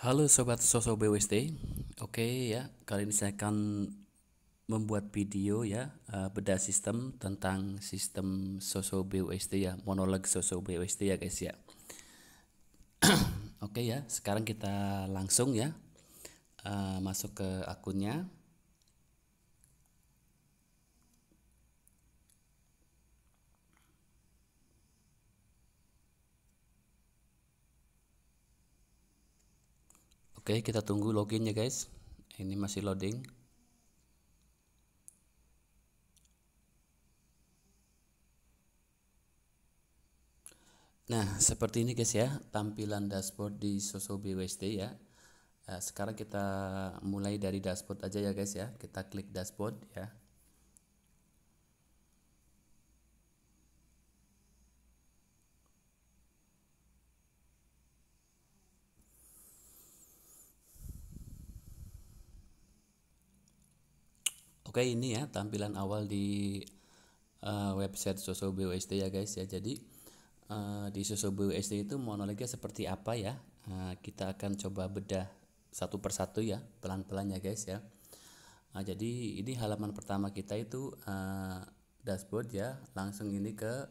Halo Sobat Soso BWST. Oke ya, kali ini saya akan membuat video ya, bedah sistem tentang sistem Soso BWST ya, monolog Soso BWST ya guys ya. Oke ya, sekarang kita langsung ya masuk ke akunnya. Oke, kita tunggu login ya guys. Ini masih loading. Nah, seperti ini guys ya, tampilan dashboard di Soso BWST ya. Sekarang kita mulai dari dashboard aja ya guys ya. Kita klik dashboard ya. Oke, ini ya tampilan awal di website Soso BUSD ya guys ya. Jadi di Soso BUSD itu monolognya seperti apa ya? Kita akan coba bedah satu persatu ya, pelan-pelan ya guys ya. Jadi ini halaman pertama kita itu dashboard ya. Langsung ini ke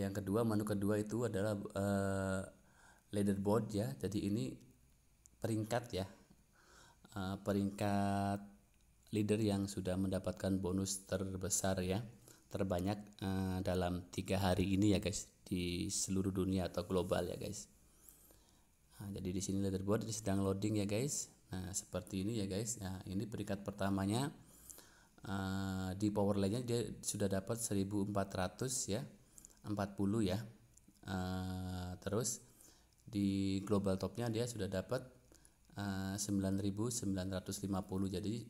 yang kedua, menu kedua itu adalah leaderboard ya. Jadi ini peringkat ya, peringkat leader yang sudah mendapatkan bonus terbesar ya, terbanyak dalam 3 hari ini ya guys, di seluruh dunia atau global ya guys. Jadi di sini leaderboard sedang loading ya guys. Nah seperti ini ya guys. Nah ini peringkat pertamanya di Powerline-nya dia sudah dapat 1400 ya, 40 ya. Terus di global topnya dia sudah dapat 9.950. Jadi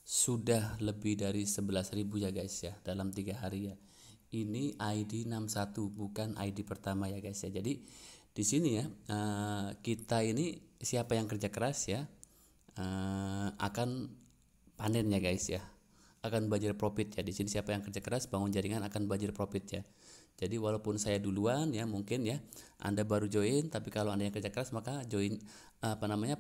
sudah lebih dari 11.000 ya guys ya dalam 3 hari ya. Ini ID 61 bukan ID pertama ya guys ya. Jadi di sini ya kita ini siapa yang kerja keras ya akan panen ya guys ya, akan banjir profit ya. Di sini siapa yang kerja keras bangun jaringan akan banjir profit ya. Jadi walaupun saya duluan ya mungkin ya Anda baru join, tapi kalau Anda yang kerja keras maka join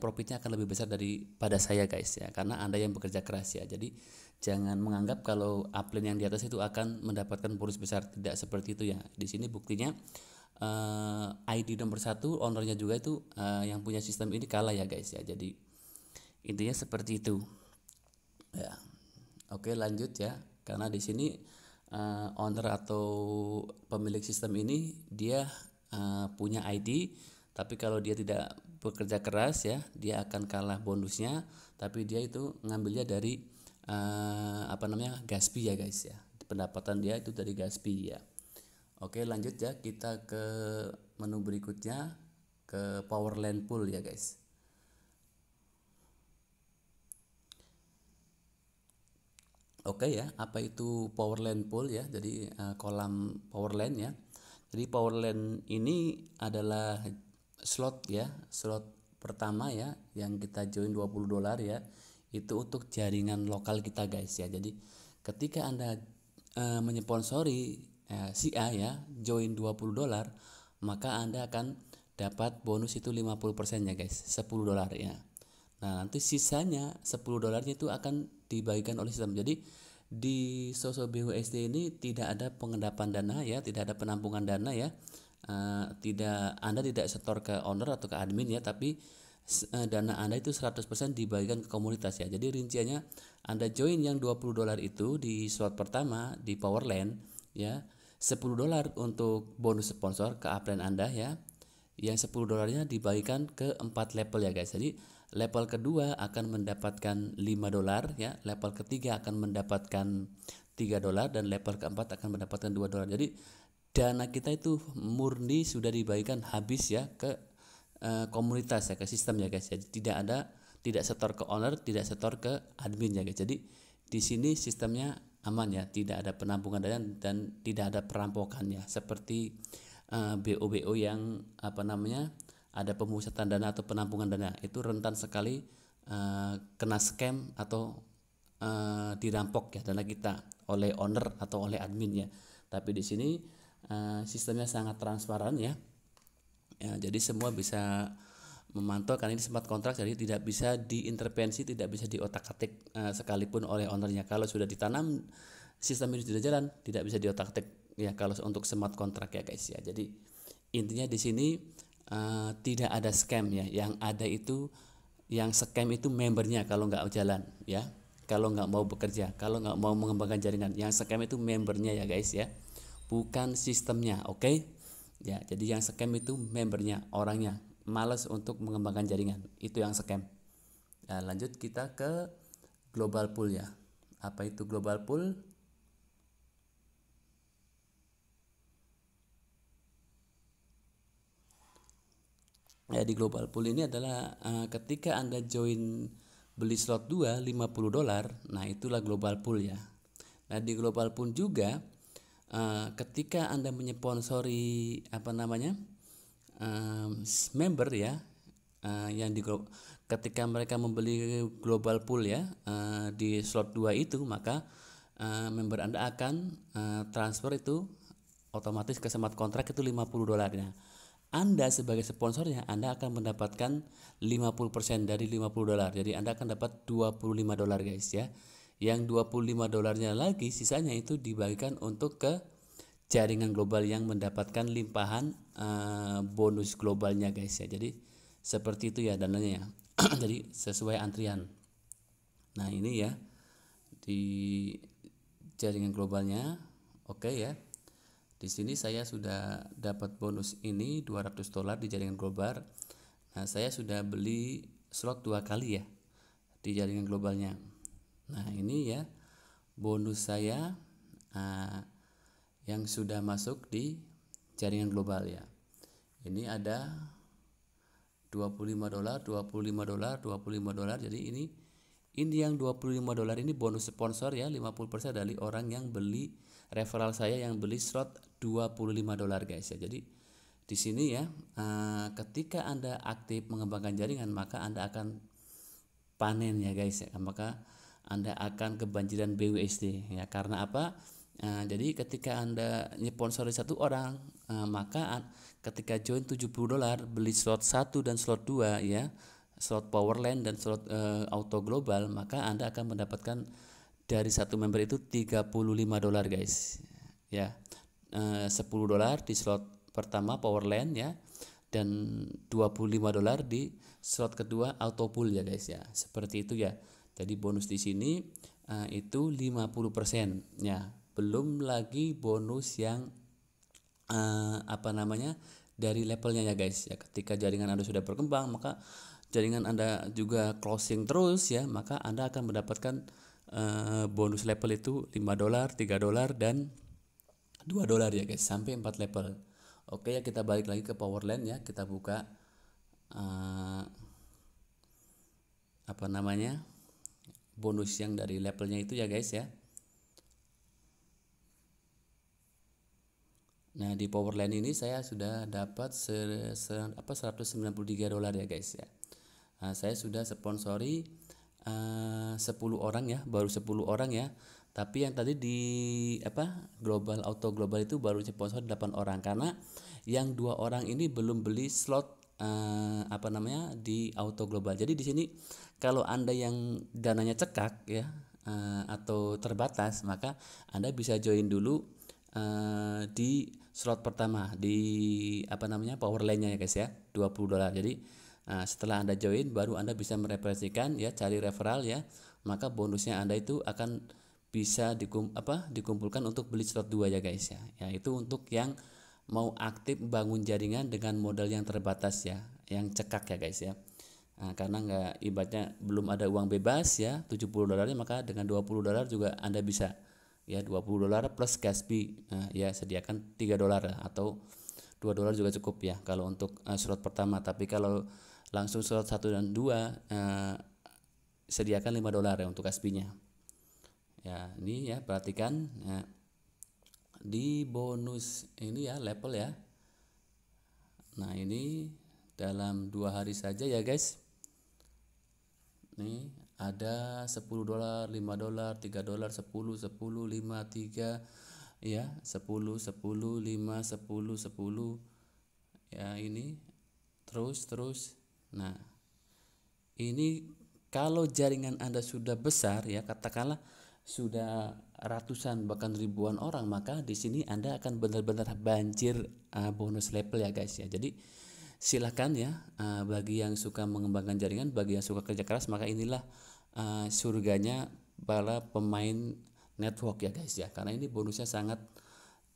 profitnya akan lebih besar daripada saya guys ya, karena Anda yang bekerja keras ya. Jadi jangan menganggap kalau upline yang di atas itu akan mendapatkan bonus besar, tidak seperti itu ya. Di sini buktinya ID nomor 1 ownernya juga itu yang punya sistem ini kalah ya guys ya. Jadi intinya seperti itu ya. Oke lanjut ya, karena di sini owner atau pemilik sistem ini dia punya ID, tapi kalau dia tidak bekerja keras ya dia akan kalah bonusnya, tapi dia itu ngambilnya dari Gaspi ya guys ya, pendapatan dia itu dari Gaspi ya. Oke lanjut ya, kita ke menu berikutnya, ke Powerland Pool ya guys. Oke ya, apa itu Powerland Pool ya? Jadi kolam Powerland ya. Jadi Powerland ini adalah slot ya, slot pertama ya yang kita join $20 ya. Itu untuk jaringan lokal kita guys ya. Jadi ketika Anda menyponsori si A ya, join $20, maka Anda akan dapat bonus itu 50% ya guys, $10 ya. Nah, nanti sisanya $10 itu akan dibagikan oleh sistem. Jadi di Soso BUSD ini tidak ada pengendapan dana ya, tidak ada penampungan dana ya. Anda tidak setor ke owner atau ke admin ya, tapi dana Anda itu 100% dibagikan ke komunitas ya. Jadi rinciannya Anda join yang $20 itu di slot pertama di Powerland ya, $10 untuk bonus sponsor ke upline Anda ya. Yang $10-nya dibagikan ke 4 level ya guys. Jadi level kedua akan mendapatkan $5 ya, level ketiga akan mendapatkan $3 dan level keempat akan mendapatkan $2. Jadi dana kita itu murni sudah dibagikan habis ya ke komunitas ya, ke sistem ya guys. Jadi tidak setor ke owner, tidak setor ke admin ya guys. Jadi di sini sistemnya aman ya, tidak ada penampungan dana dan tidak ada perampokannya seperti BO-BO yang ada pemusatan dana atau penampungan dana, itu rentan sekali kena scam atau dirampok ya dana kita oleh owner atau oleh admin ya. Tapi di sini sistemnya sangat transparan ya. Ya, jadi semua bisa memantau karena ini smart contract, jadi tidak bisa diintervensi, tidak bisa diotak-atik sekalipun oleh ownernya. Kalau sudah ditanam sistem ini sudah jalan, tidak bisa diotak-atik ya kalau untuk smart contract ya guys ya. Jadi intinya di sini tidak ada scam ya, yang ada itu yang scam itu membernya kalau nggak jalan ya, kalau nggak mau bekerja, kalau nggak mau mengembangkan jaringan. Yang scam itu membernya ya guys ya, bukan sistemnya. Oke ya, jadi yang scam itu membernya, orangnya malas untuk mengembangkan jaringan, itu yang scam. Nah, lanjut kita ke global pool ya. Apa itu global pool? Ya, di global pool ini adalah ketika Anda join beli slot 2 $50, nah itulah global pool ya. Nah, di global pool juga ketika Anda menyponsori member ya, yang ketika mereka membeli global pool ya di slot 2 itu, maka member Anda akan transfer itu otomatis ke smart contract itu $50. Nah, Anda sebagai sponsornya Anda akan mendapatkan 50% dari $50. Jadi Anda akan dapat $25 guys ya. Yang $25-nya lagi sisanya itu dibagikan untuk ke jaringan global yang mendapatkan limpahan bonus globalnya guys ya. Jadi seperti itu ya dananya ya. Jadi sesuai antrian. Nah, ini ya di jaringan globalnya. Oke ya. Di sini saya sudah dapat bonus ini $200 di jaringan global. Nah, saya sudah beli slot 2 kali ya di jaringan globalnya. Nah, ini ya bonus saya yang sudah masuk di jaringan global ya. Ini ada $25, $25, $25. Jadi ini yang $25 ini bonus sponsor ya, 50% dari orang yang beli referral saya yang beli slot $25 guys ya. Jadi di sini ya ketika Anda aktif mengembangkan jaringan, maka Anda akan panen ya guys ya. Maka Anda akan kebanjiran BUSD ya. Karena apa? Jadi ketika Anda nyponsori satu orang, maka ketika join $70 beli slot 1 dan slot 2 ya, slot Powerland dan slot Auto Global, maka Anda akan mendapatkan dari satu member itu $35 guys ya. $10 di slot pertama Powerland ya, dan $25 di slot kedua Auto Pool ya guys ya. Seperti itu ya. Jadi bonus di sini itu 50% ya. Belum lagi bonus yang dari levelnya ya guys ya. Ketika jaringan Anda sudah berkembang, maka jaringan Anda juga closing terus ya, maka Anda akan mendapatkan bonus level itu $5, $3 dan $2 ya guys, sampai 4 level. Oke ya, kita balik lagi ke Powerland ya. Kita buka bonus yang dari levelnya itu ya guys ya. Nah, di Powerland ini saya sudah dapat $193 ya guys ya. Nah, saya sudah sponsori 10 orang ya, baru 10 orang ya. Tapi yang tadi di Global Auto Global itu baru sponsor 8 orang, karena yang 2 orang ini belum beli slot di Auto Global. Jadi di sini kalau Anda yang dananya cekak ya atau terbatas, maka Anda bisa join dulu di slot pertama di Powerland-nya ya guys ya, $20. Jadi setelah Anda join baru Anda bisa mereferensikan ya, cari referral ya, maka bonusnya Anda itu akan bisa dikumpulkan untuk beli slot 2 ya guys ya. Ya, itu untuk yang mau aktif bangun jaringan dengan modal yang terbatas ya, yang cekak ya guys ya. Karena nggak, ibaratnya belum ada uang bebas ya, $70, maka dengan $20 juga Anda bisa ya, $20 plus gas fee ya, sediakan $3 atau $2 juga cukup ya kalau untuk slot pertama. Tapi kalau langsung slot 1 dan 2 sediakan $5 ya untuk gas fee-nya. Ya, ini ya perhatikan ya, di bonus ini ya level ya. Nah, ini dalam 2 hari saja ya guys. Nih ada $10, $5, $3, 10, 10, 5, 3 ya, 10, 10, 5, 10, 10 ya, ini terus Nah, ini kalau jaringan Anda sudah besar ya, katakanlah sudah ratusan bahkan ribuan orang, maka di sini Anda akan benar-benar banjir bonus level ya guys ya. Jadi silakan ya, bagi yang suka mengembangkan jaringan, bagi yang suka kerja keras, maka inilah surganya para pemain network ya guys ya. Karena ini bonusnya sangat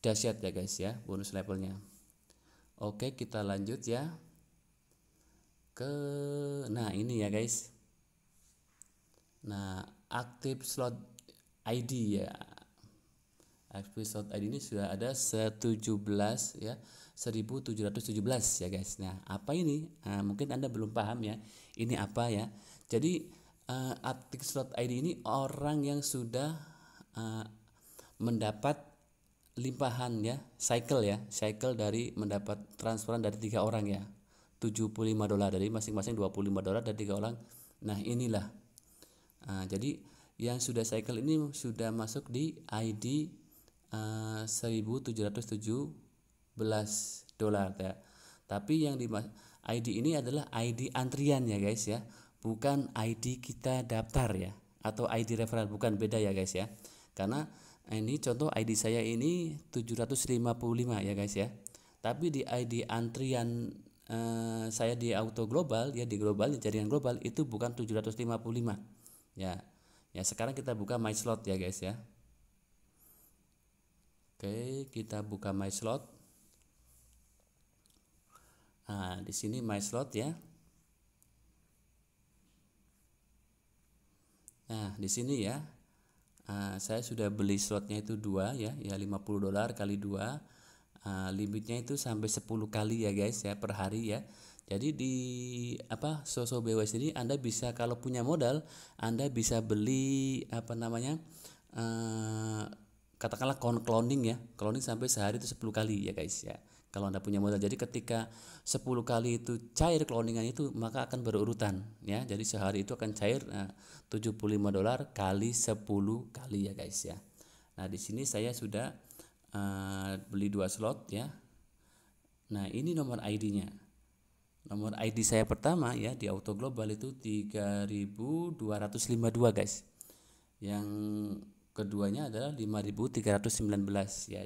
dahsyat ya guys ya, bonus levelnya. Oke, kita lanjut ya ke, nah ini ya guys. Nah, active slot ID ya. Active slot ID ini sudah ada 17 ya, 1717 ya guys. Nah, apa ini? Mungkin Anda belum paham ya. Ini apa ya? Jadi active slot ID ini orang yang sudah mendapat limpahan ya, cycle dari mendapat transferan dari 3 orang ya. $75 dari masing-masing $25 dari 3 orang. Nah, inilah. Jadi yang sudah cycle ini sudah masuk di ID $1.717 ya. Tapi yang di ID ini adalah ID antrian ya guys ya, bukan ID kita daftar ya, atau ID referral, bukan, beda ya guys ya. Karena ini contoh ID saya ini 755 ya guys ya. Tapi di ID antrian saya di Auto Global ya, di global, jaringan global itu bukan 755 ya. Ya, sekarang kita buka my slot ya guys ya. Oke, kita buka my slot. Nah, di sini my slot ya. Nah, di sini ya. Saya sudah beli slotnya itu 2 ya, ya $50 kali 2. Limitnya itu sampai 10 kali ya guys ya per hari ya. Jadi di Soso BWS ini Anda bisa, kalau punya modal, Anda bisa beli katakanlah cloning ya, cloning sampai sehari itu 10 kali ya guys ya, kalau Anda punya modal. Jadi ketika 10 kali itu cair cloningan itu, maka akan berurutan ya. Jadi sehari itu akan cair $75 kali 10 kali ya guys ya. Nah, di sini saya sudah beli 2 slot ya. Nah, ini nomor ID-nya. Nomor ID saya pertama ya di Auto Global itu 3252 guys. Yang keduanya adalah 5319 ya.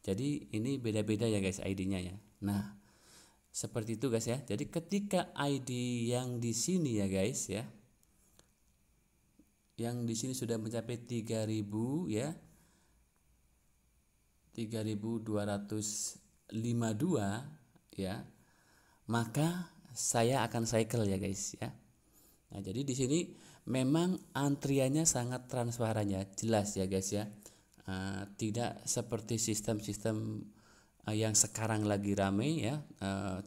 Jadi ini beda-beda ya guys ID-nya ya. Nah, seperti itu guys ya. Jadi ketika ID yang di sini ya guys ya, yang di sini sudah mencapai 3000 ya, 3252 ya, maka saya akan cycle ya guys ya. Nah, jadi di sini memang antriannya sangat transparan ya, jelas ya guys ya. Tidak seperti sistem-sistem yang sekarang lagi rame ya,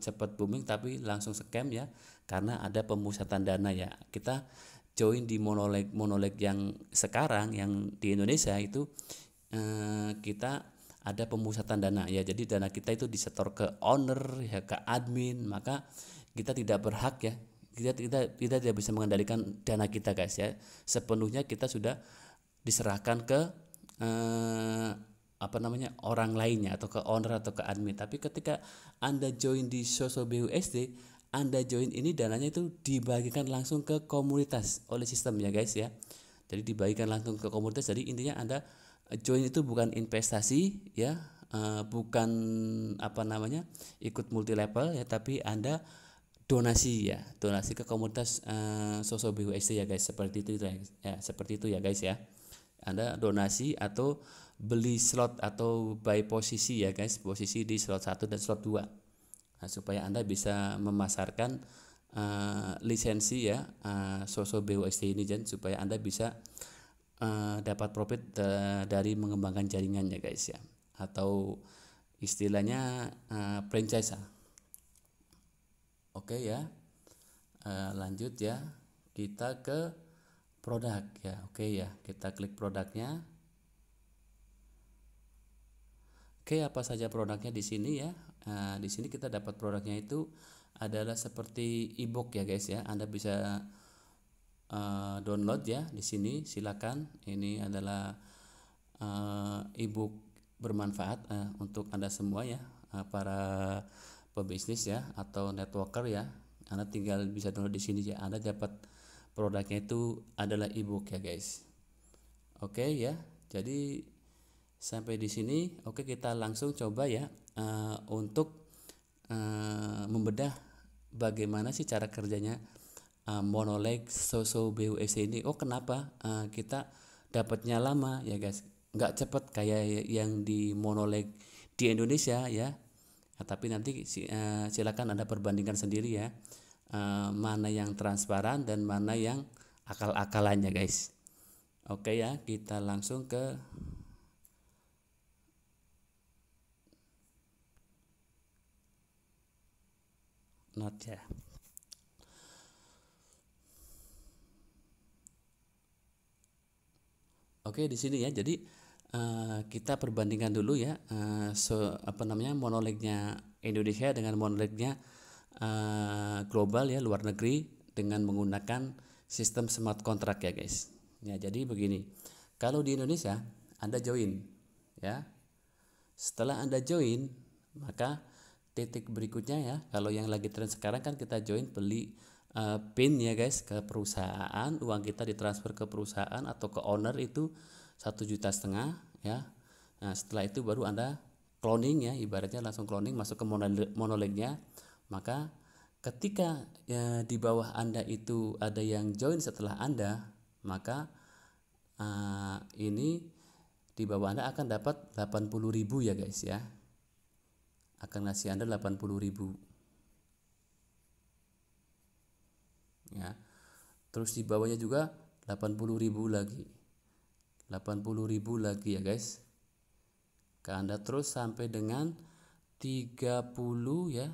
cepat booming tapi langsung scam ya, karena ada pemusatan dana ya. Kita join di monoleg yang sekarang yang di Indonesia itu, kita ada pemusatan dana ya. Jadi dana kita itu disetor ke owner ya, ke admin, maka kita tidak berhak ya, kita tidak bisa mengendalikan dana kita guys ya. Sepenuhnya kita sudah diserahkan ke orang lainnya, atau ke owner atau ke admin. Tapi ketika Anda join di Soso BUSD, Anda join ini dananya itu dibagikan langsung ke komunitas oleh sistem ya guys ya. Jadi dibagikan langsung ke komunitas. Jadi intinya Anda join itu bukan investasi ya, bukan ikut multi level ya, tapi Anda donasi ya, donasi ke komunitas Soso BUSD ya guys. Seperti itu ya, seperti itu ya guys ya. Anda donasi atau beli slot atau buy posisi ya guys, posisi di slot 1 dan slot 2. Nah, supaya Anda bisa memasarkan lisensi ya Soso BUSD ini, dan supaya Anda bisa dapat profit dari mengembangkan jaringannya guys ya, atau istilahnya franchise. Oke ya, lanjut ya, kita ke produk ya. Oke ya, kita klik produknya. Oke, apa saja produknya di sini ya? Di sini kita dapat produknya itu adalah seperti ebook ya guys ya. Anda bisa download ya di sini, silakan. Ini adalah ebook bermanfaat untuk Anda semua ya, para pebisnis ya atau networker ya. Anda tinggal bisa download di sini ya. Anda dapat produknya itu adalah ebook ya guys. Oke ya. Jadi sampai di sini, oke kita langsung coba ya untuk membedah bagaimana sih cara kerjanya Monoleg Soso BUSD ini. Oh kenapa kita dapatnya lama ya guys, nggak cepet kayak yang di Monoleg di Indonesia ya. Nah, tapi nanti silakan Anda perbandingkan sendiri ya, mana yang transparan dan mana yang akal-akalannya guys. Oke ya, kita langsung ke note ya. Oke di sini ya, jadi kita perbandingkan dulu ya, monolegnya Indonesia dengan monolegnya global ya, luar negeri, dengan menggunakan sistem smart contract ya guys. Ya jadi begini, kalau di Indonesia Anda join ya, setelah Anda join maka titik berikutnya ya, kalau yang lagi tren sekarang kan kita join beli PIN ya guys ke perusahaan, uang kita ditransfer ke perusahaan atau ke owner itu 1,5 juta ya. Nah setelah itu baru Anda cloning ya, ibaratnya langsung cloning masuk ke monolegnya. Maka ketika ya, di bawah Anda itu ada yang join setelah Anda, maka ini di bawah Anda akan dapat 80.000 ya guys ya, akan ngasih Anda 80.000 ya. Terus di bawahnya juga 80.000 lagi, 80.000 lagi ya guys ke Anda, terus sampai dengan 30 ya,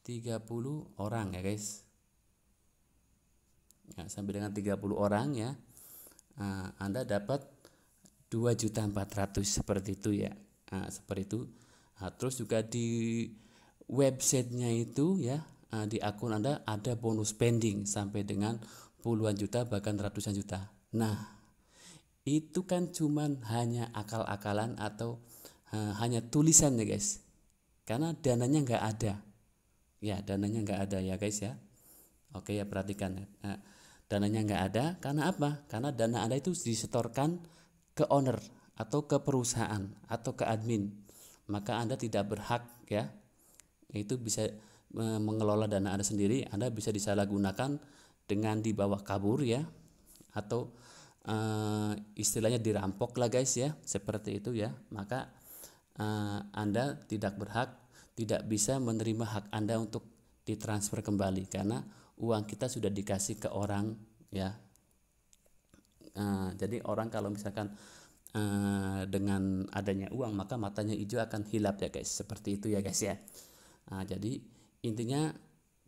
30 orang ya guys ya, sampai dengan 30 orang ya. Anda dapat 2.400.000 seperti itu ya. Seperti itu. Terus juga di websitenya itu ya, di akun Anda ada bonus pending sampai dengan puluhan juta bahkan ratusan juta. Nah itu kan cuman hanya akal-akalan atau hanya tulisan ya guys, karena dananya nggak ada ya, dananya nggak ada ya guys ya. Oke ya, perhatikan ya. Dananya nggak ada karena apa? Karena dana Anda itu disetorkan ke owner atau ke perusahaan atau ke admin, maka Anda tidak berhak ya, itu bisa mengelola dana Anda sendiri. Anda bisa disalahgunakan dengan dibawa kabur ya, atau istilahnya dirampok lah guys ya, seperti itu ya. Maka Anda tidak berhak, tidak bisa menerima hak Anda untuk ditransfer kembali karena uang kita sudah dikasih ke orang ya. Jadi orang kalau misalkan dengan adanya uang maka matanya hijau akan hilap ya guys, seperti itu ya guys ya. Jadi intinya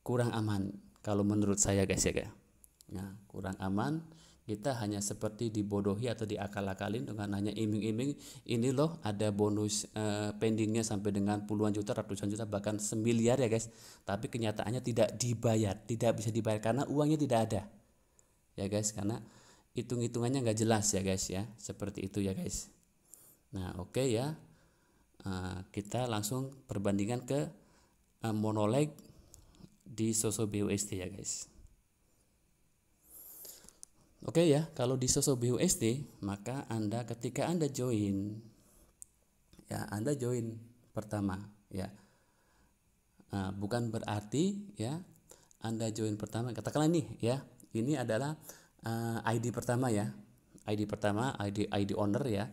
kurang aman kalau menurut saya guys ya guys. Nah kurang aman, kita hanya seperti dibodohi atau diakal-akalin dengan hanya iming-iming, ini loh ada bonus pendingnya sampai dengan puluhan juta, ratusan juta, bahkan semiliar ya guys, tapi kenyataannya tidak dibayar, tidak bisa dibayar karena uangnya tidak ada ya guys, karena hitung-hitungannya nggak jelas ya guys ya, seperti itu ya guys. Nah oke ya, kita langsung perbandingan ke monoleg di Soso BUSD ya guys. Oke ya, kalau di Soso BUSD maka Anda ketika Anda join ya, Anda join pertama ya, bukan berarti ya Anda join pertama, katakanlah nih ya, ini adalah ID pertama ya, ID pertama, ID owner ya,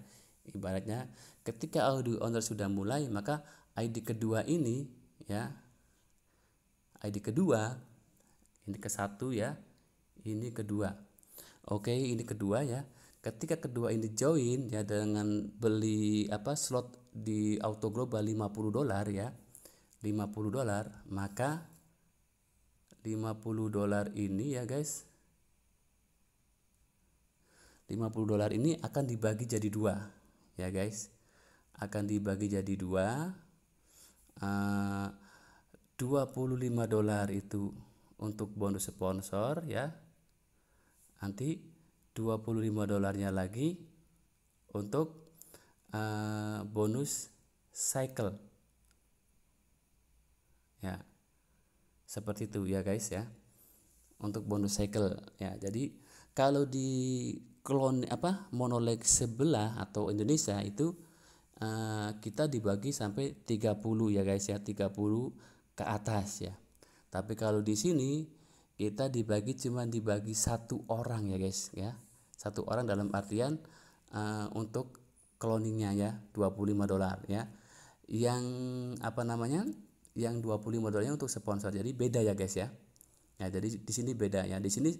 ibaratnya ketika ID owner sudah mulai maka ID kedua ini ya, ID kedua ini ke satu ya, ini kedua. Oke, ini kedua ya. Ketika kedua ini join ya dengan beli slot di Auto Global $50 ya. $50, maka $50 ini ya guys. $50 ini akan dibagi jadi dua ya guys. Akan dibagi jadi dua. $25 itu untuk bonus sponsor ya. Nanti $25 lagi untuk bonus cycle ya, Seperti itu ya guys ya. Untuk bonus cycle ya. Jadi kalau di monoleg sebelah atau Indonesia itu kita dibagi sampai 30 ya guys ya, 30 ke atas ya. Tapi kalau di sini kita cuma dibagi satu orang ya guys ya. Satu orang dalam artian untuk cloningnya ya, $25 ya. Yang Yang $25 untuk sponsor. Jadi beda ya guys ya. Ya, jadi di sini beda ya. Di sini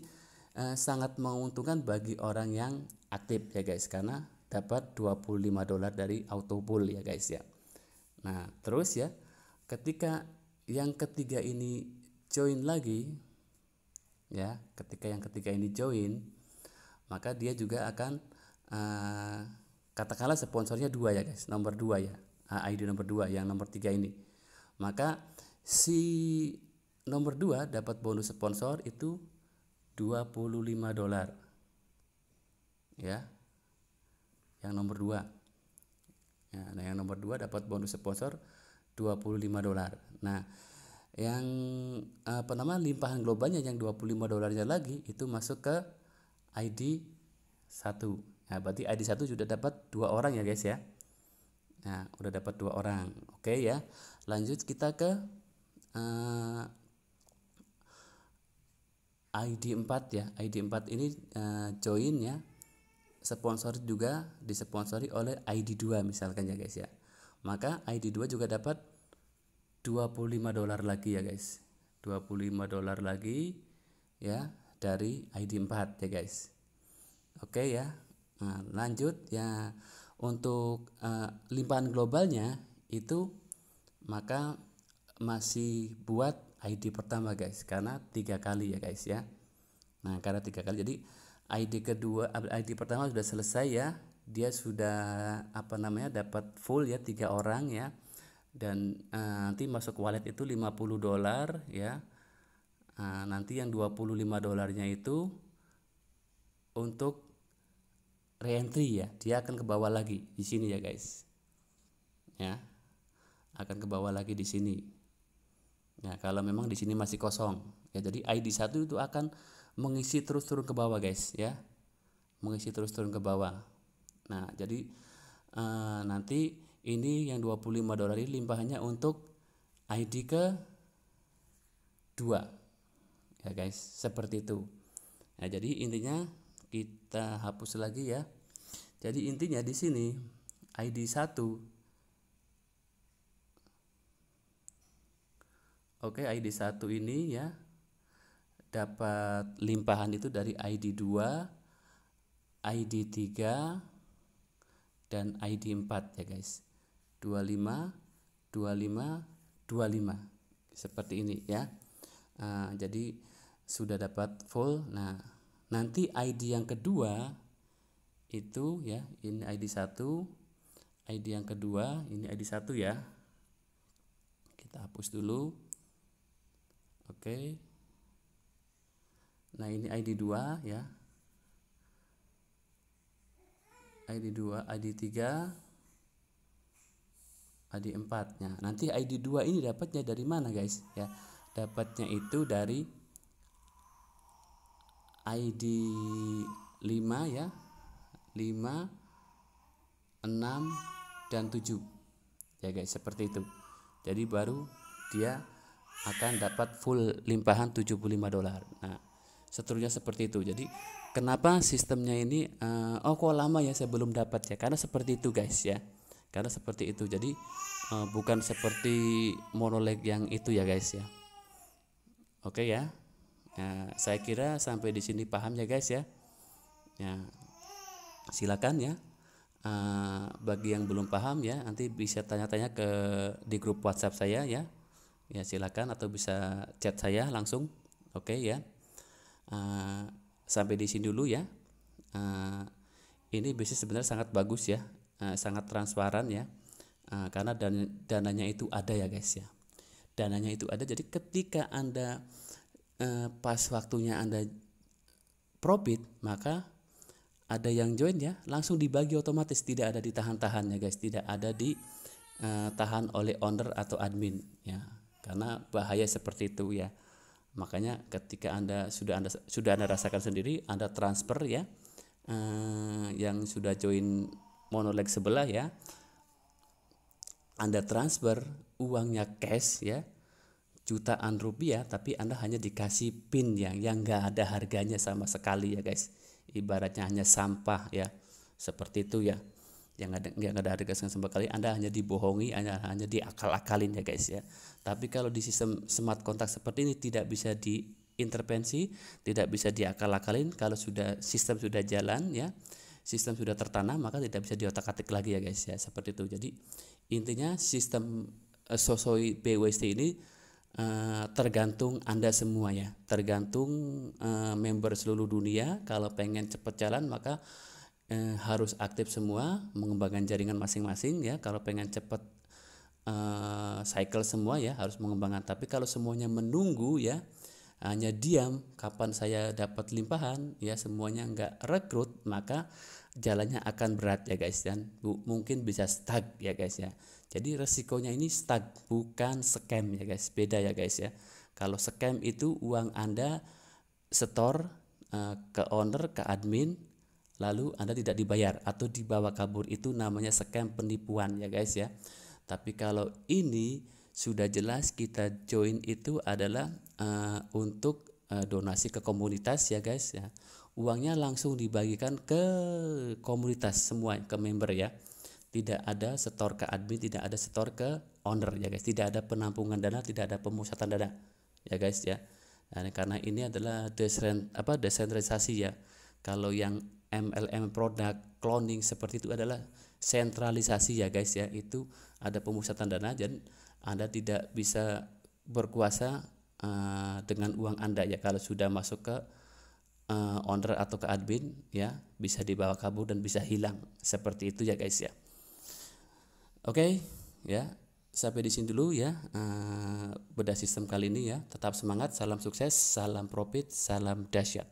sangat menguntungkan bagi orang yang aktif ya guys, karena dapat $25 dari Autopool ya guys ya. Nah, terus ya, ketika yang ketiga ini join lagi ya, ketika yang ketiga ini join, maka dia juga akan katakanlah sponsornya 2 ya guys, nomor 2 ya, ID nomor 2 yang nomor 3 ini. Maka si nomor 2 dapat bonus sponsor itu $25 ya. Yang nomor 2 ya, nah yang nomor 2 dapat bonus sponsor $25. Nah, yang limpahan globalnya yang $25-nya lagi itu masuk ke ID 1. Nah, berarti ID 1 sudah dapat 2 orang ya guys ya. Nah, udah dapat 2 orang. Oke ya. Lanjut kita ke ID 4 ya. ID 4 ini join ya. Sponsor juga disponsori oleh ID 2 misalkan ya guys ya. Maka ID 2 juga dapat $25 lagi ya guys. $25 lagi ya dari ID 4 ya guys. Oke ya. Nah, lanjut ya, untuk limpahan globalnya itu maka masih buat ID pertama guys, karena 3 kali ya guys ya. Nah, karena 3 kali jadi ID pertama sudah selesai ya. Dia sudah dapat full ya 3 orang ya. Dan nanti masuk wallet itu $50 ya. Nanti yang $25-nya itu untuk reentry ya, dia akan ke bawah lagi di sini ya guys. Ya. Akan ke bawah lagi di sini. Ya, kalau memang di sini masih kosong. Ya, jadi ID 1 itu akan mengisi terus turun ke bawah guys ya. Mengisi terus turun ke bawah. Nah, jadi nanti ini yang $25 ini limpahannya untuk ID ke 2. Ya guys, seperti itu. Nah, jadi intinya kita hapus lagi ya. Jadi intinya di sini ID 1. Oke, ID 1 ini ya dapat limpahan itu dari ID 2, ID 3 dan ID 4 ya guys. 25 25 25. Seperti ini ya. Jadi sudah dapat full. Nah, nanti ID yang kedua itu ya, ini ID 1, ID yang kedua, ini ID 1 ya. Kita hapus dulu. Oke. Nah, ini ID 2 ya. ID 2, ID 3, ID 4. Nah, nanti ID 2 ini dapatnya dari mana guys? Ya, dapatnya itu dari ID 5 ya. 5, 6 dan 7. Ya guys, seperti itu. Jadi baru dia akan dapat full limpahan $75. Nah, seterusnya seperti itu. Jadi kenapa sistemnya ini kok lama ya saya belum dapat ya? Karena seperti itu guys ya. Karena seperti itu. Jadi bukan seperti monoleg yang itu ya guys ya. Oke ya. Nah, saya kira sampai di sini paham ya guys ya. Ya, silakan ya. Bagi yang belum paham ya, nanti bisa tanya-tanya di grup WhatsApp saya ya. Ya silakan, atau bisa chat saya langsung. Oke ya. Sampai di sini dulu ya. Ini bisnis sebenarnya sangat bagus ya, sangat transparan ya. Karena dananya itu ada ya guys ya. Dananya itu ada, jadi ketika Anda pas waktunya Anda profit, maka ada yang join ya, langsung dibagi otomatis, tidak ada ditahan-tahan ya guys, tidak ada ditahan oleh owner atau admin ya, karena bahaya seperti itu ya. Makanya ketika Anda sudah Anda rasakan sendiri, Anda transfer ya, yang sudah join Monoleg sebelah ya, Anda transfer uangnya cash ya, jutaan rupiah, tapi Anda hanya dikasih PIN yang nggak ada harganya sama sekali ya guys. Ibaratnya hanya sampah ya, seperti itu ya, yang nggak ada harga sama sekali. Anda hanya dibohongi, hanya diakal-akalin ya guys ya. Tapi kalau di sistem smart contract seperti ini tidak bisa diintervensi, tidak bisa diakal-akalin. Kalau sistem sudah jalan ya, sistem sudah tertanam, maka tidak bisa diotak-atik lagi ya guys ya, seperti itu. Jadi intinya sistem Sosoi BUSD ini tergantung Anda semua ya, tergantung member seluruh dunia. Kalau pengen cepat jalan maka harus aktif semua, mengembangkan jaringan masing-masing ya. Kalau pengen cepat cycle semua ya harus mengembangkan. Tapi kalau semuanya menunggu ya, hanya diam kapan saya dapat limpahan ya, semuanya nggak rekrut, maka jalannya akan berat ya guys, dan mungkin bisa stuck ya guys ya. Jadi resikonya ini stuck, bukan scam ya guys, beda ya guys ya. Kalau scam itu uang Anda setor ke owner, ke admin, lalu Anda tidak dibayar atau dibawa kabur, itu namanya scam, penipuan ya guys ya. Tapi kalau ini sudah jelas kita join itu adalah untuk donasi ke komunitas ya guys ya. Uangnya langsung dibagikan ke komunitas semua, ke member ya. Tidak ada setor ke admin, tidak ada setor ke owner ya guys. Tidak ada penampungan dana, tidak ada pemusatan dana ya guys ya. Nah, karena ini adalah desentralisasi ya. Kalau yang MLM produk cloning seperti itu adalah sentralisasi ya guys ya. Itu ada pemusatan dana dan Anda tidak bisa berkuasa dengan uang Anda ya. Kalau sudah masuk ke owner atau ke admin ya, bisa dibawa kabur dan bisa hilang, seperti itu ya guys ya. Oke ya, sampai di sini dulu ya bedah sistem kali ini ya. Tetap semangat, salam sukses, salam profit, salam dahsyat.